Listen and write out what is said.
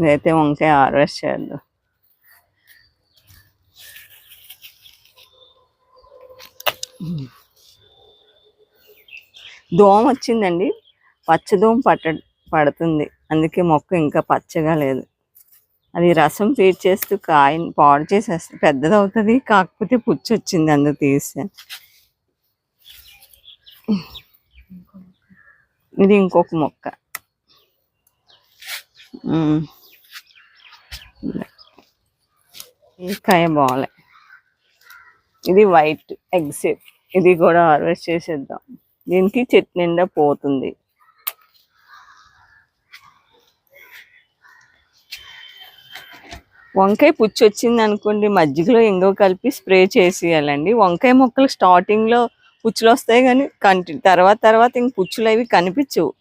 ఇదైతే వంకాయ హార్వెస్ట్ చేద్దాం. దోమ వచ్చిందండి, పచ్చదోమ పడుతుంది, అందుకే మొక్క ఇంకా పచ్చగా లేదు. అది రసం పీల్చేస్తూ కాయని పాడు చేసేస్తే పెద్దది అవుతుంది, కాకపోతే పుచ్చు వచ్చింది, అందుకు తీసాను. ఇది ఇంకొక మొక్క. ఈ కాయ బాగాలే. ఇది వైట్ ఎగ్స్, ఇది కూడా హార్వెస్ట్ చేసేద్దాం. దీనికి చెట్టు నిండా పోతుంది. వంకాయ పుచ్చు వచ్చింది అనుకోండి, మజ్జిగలో ఇంగో కలిపి స్ప్రే చేసేయాలండి. వంకాయ మొక్కలు స్టార్టింగ్లో పుచ్చులు వస్తాయి, కానీ తర్వాత ఇంక పుచ్చులు అవి కనిపించవు.